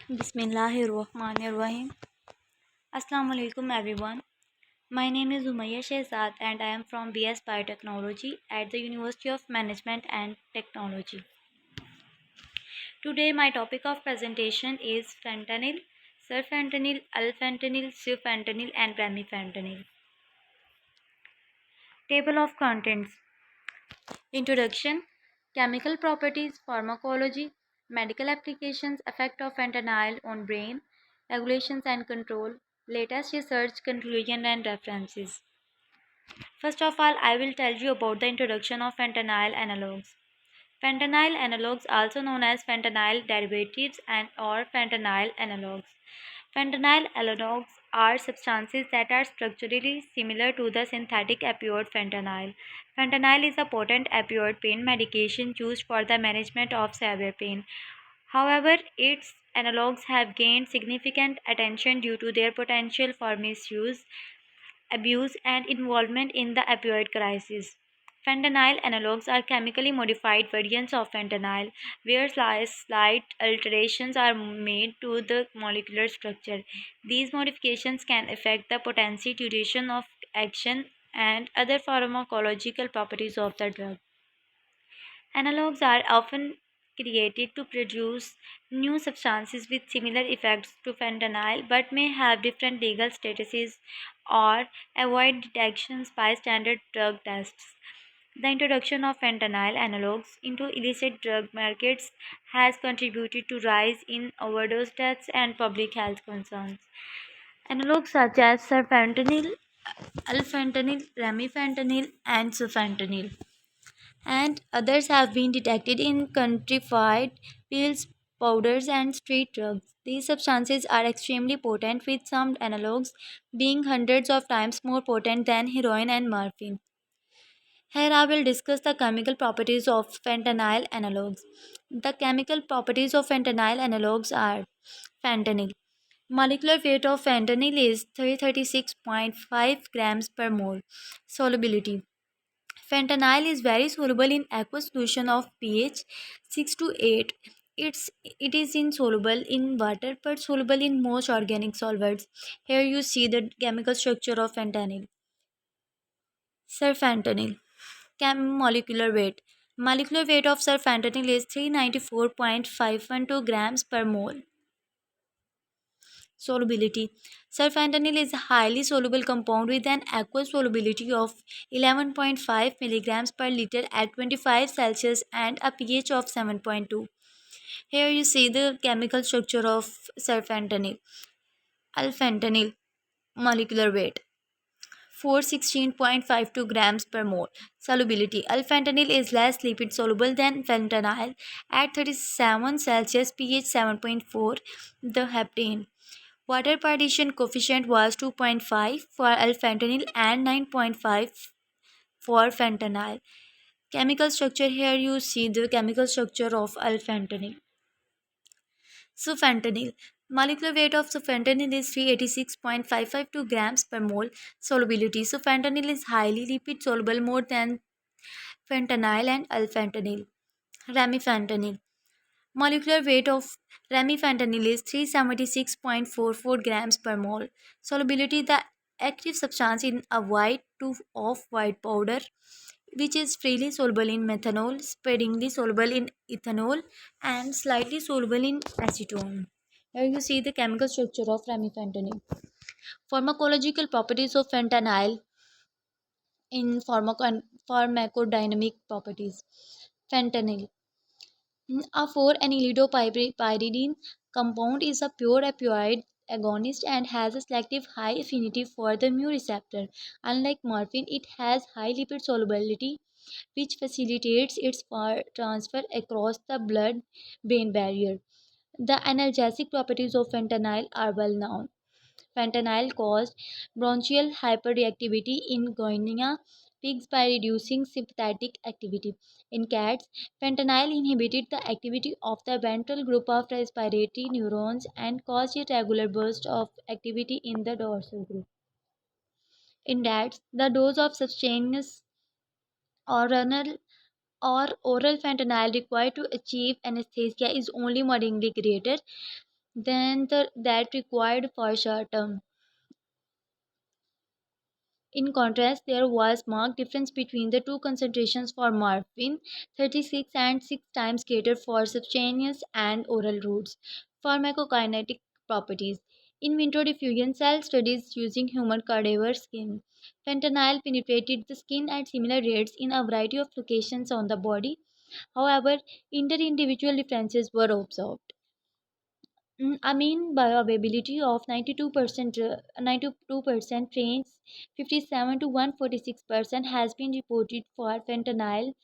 Bismillahirrahmanirrahim. Assalamu alaikum everyone. My name is Umayya Shehzad and I am from BS Biotechnology at the University of Management and Technology. Today my topic of presentation is fentanyl, Sufentanil, Alphentanil, Sufentanil and Remifentanil. Table of contents. Introduction, chemical properties, pharmacology, medical applications, effect of fentanyl on brain, regulations and control, latest research, conclusion and references. First of all, I will tell you about the introduction of fentanyl analogues. Fentanyl analogues, also known as fentanyl derivatives and or fentanyl analogues. Fentanyl analogues are substances that are structurally similar to the synthetic opioid fentanyl. Fentanyl is a potent opioid pain medication used for the management of severe pain. However, its analogues have gained significant attention due to their potential for misuse, abuse, and involvement in the opioid crisis. Fentanyl analogues are chemically modified variants of fentanyl, where slight alterations are made to the molecular structure. These modifications can affect the potency, duration of action, and other pharmacological properties of the drug. Analogues are often created to produce new substances with similar effects to fentanyl but may have different legal statuses or avoid detections by standard drug tests. The introduction of fentanyl analogues into illicit drug markets has contributed to rise in overdose deaths and public health concerns. Analogues such as serfentanil, alphentanil, remifentanil, and sufentanil and others have been detected in countrified pills, powders, and street drugs. These substances are extremely potent, with some analogues being hundreds of times more potent than heroin and morphine. Here I will discuss the chemical properties of fentanyl analogues. The chemical properties of fentanyl analogues are fentanyl. Molecular weight of fentanyl is 336.5 grams per mole. Solubility. Fentanyl is very soluble in aqueous solution of pH 6 to 8. It is insoluble in water but soluble in most organic solvents. Here you see the chemical structure of fentanyl. Surfentanil. Molecular weight. Molecular weight of surfentanil is 394.512 grams per mole. Solubility. Surfentanil is a highly soluble compound with an aqueous solubility of 11.5 milligrams per liter at 25 Celsius and a pH of 7.2. Here you see the chemical structure of surfentanil. Alphentanil molecular weight 416.52 grams per mole. Solubility. Alphentanil is less lipid soluble than fentanyl at 37 Celsius pH 7.4. The heptane. Water partition coefficient was 2.5 for alphentanil and 9.5 for fentanyl. Chemical structure, here you see the chemical structure of alphentanil. Sufentanil. Molecular weight of sufentanil is 386.552 grams per mole. Solubility. Sufentanil is highly lipid soluble more than fentanyl and alphentanil. Remifentanil. Molecular weight of remifentanil is 376.44 grams per mole. Solubility, the active substance in a white to off-white powder which is freely soluble in methanol, sparingly soluble in ethanol, and slightly soluble in acetone. Here you see the chemical structure of remifentanil. Pharmacological properties of fentanyl in pharmacodynamic properties. Fentanyl. A 4-anilidopyridine compound is a pure opioid agonist and has a selective high affinity for the mu receptor. Unlike morphine, it has high lipid solubility, which facilitates its transfer across the blood-brain barrier. The analgesic properties of fentanyl are well known. Fentanyl caused bronchial hyperreactivity in guinea pigs by reducing sympathetic activity. In cats, fentanyl inhibited the activity of the ventral group of respiratory neurons and caused irregular bursts of activity in the dorsal group. In rats, the dose of subcutaneous oral or oral fentanyl required to achieve anesthesia is only moderately greater that required for short term. In contrast, there was marked difference between the two concentrations for morphine, 36 and 6 times greater for subcutaneous and oral routes. Pharmacokinetic properties. In vitro diffusion cell studies using human cadaver skin, fentanyl penetrated the skin at similar rates in a variety of locations on the body. However, inter-individual differences were observed. A mean bioavailability of 92% range 57 to 146% has been reported for fentanyl,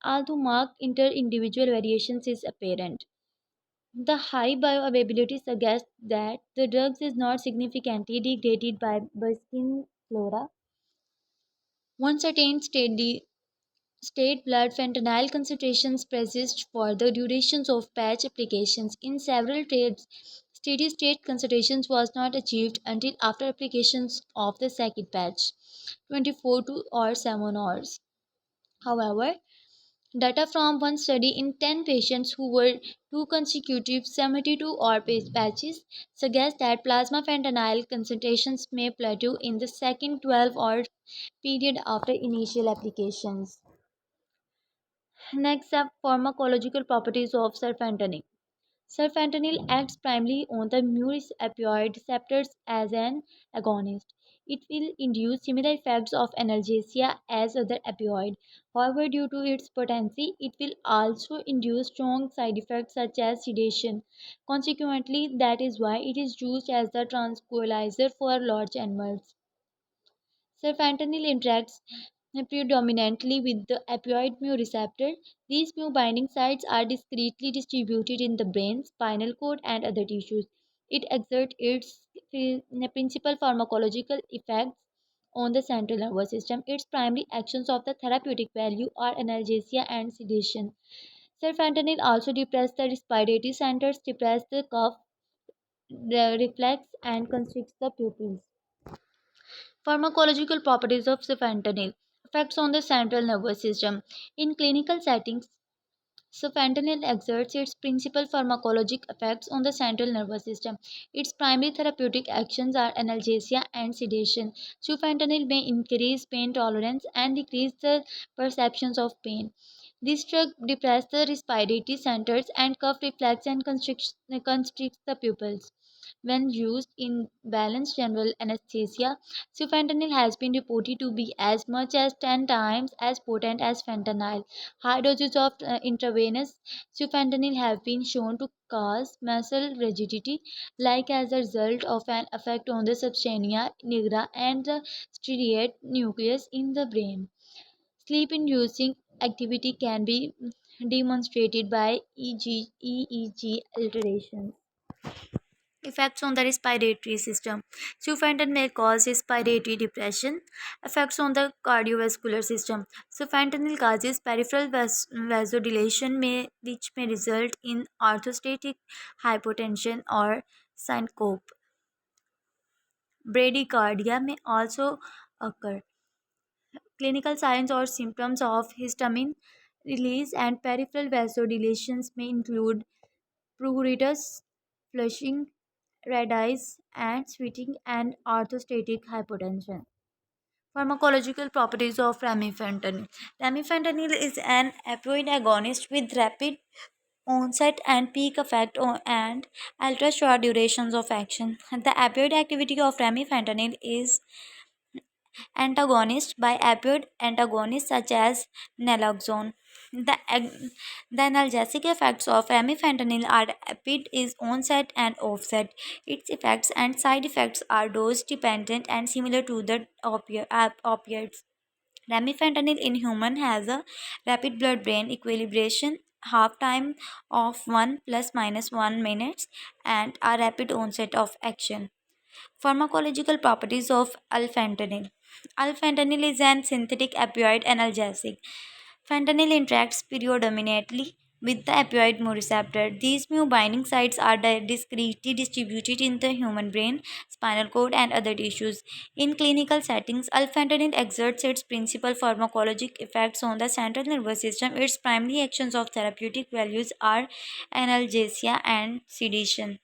although marked inter-individual variations is apparent. The high bioavailability suggests that the drug is not significantly degraded by skin flora. One certain state blood fentanyl concentrations persist for the durations of patch applications. In several trades, steady state concentrations was not achieved until after applications of the second patch, 24 to or 7 hours. However, data from one study in 10 patients who were two consecutive 72-hour patches suggest that plasma fentanyl concentrations may plateau in the second 12-hour period after initial applications. Next up, pharmacological properties of Sufentanil. Sufentanil acts primarily on the mu opioid receptors as an agonist. It will induce similar effects of analgesia as other opioid. However, due to its potency, it will also induce strong side effects such as sedation. Consequently, that is why it is used as the tranquilizer for large animals. Fentanyl interacts predominantly with the opioid mu receptor. These mu binding sites are discretely distributed in the brain, spinal cord, and other tissues. It exerts its principal pharmacological effects on the central nervous system. Its primary actions of the therapeutic value are analgesia and sedation. Fentanyl also depresses the respiratory centers, depresses the cough reflex, and constricts the pupils. Pharmacological properties of Sufentanil. Effects on the central nervous system. In clinical settings, Sufentanil exerts its principal pharmacologic effects on the central nervous system. Its primary therapeutic actions are analgesia and sedation. Sufentanil may increase pain tolerance and decrease the perceptions of pain. This drug depresses the respiratory centers and cough reflex and constricts the pupils. When used in balanced general anesthesia, sufentanil has been reported to be as much as 10 times as potent as fentanyl. High doses of intravenous sufentanil have been shown to cause muscle rigidity, like as a result of an effect on the substantia nigra and the striate nucleus in the brain. Sleep inducing activity can be demonstrated by EEG alterations. Effects on the respiratory system. Sufentanil may cause respiratory depression. Effects on the cardiovascular system. Sufentanil causes peripheral vasodilation which may result in orthostatic hypotension or syncope. Bradycardia may also occur. Clinical signs or symptoms of histamine release and peripheral vasodilations may include pruritus, flushing, red eyes, and sweating and orthostatic hypotension. Pharmacological properties of remifentanil. Remifentanil is an opioid agonist with rapid onset and peak effect and ultra short durations of action. The opioid activity of remifentanil is antagonist by opioid antagonists such as naloxone. The analgesic effects of remifentanil are rapid is onset and offset. Its effects and side effects are dose dependent and similar to the opioids. Remifentanil in human has a rapid blood-brain equilibration half time of 1 plus minus 1 minutes and a rapid onset of action. Pharmacological properties of alphentanil. Alphentanil is an synthetic opioid analgesic. Fentanyl interacts predominantly with the opioid mu receptor. These mu binding sites are discretely distributed in the human brain, spinal cord, and other tissues. In clinical settings, alphentanil exerts its principal pharmacologic effects on the central nervous system. Its primary actions of therapeutic values are analgesia and sedation.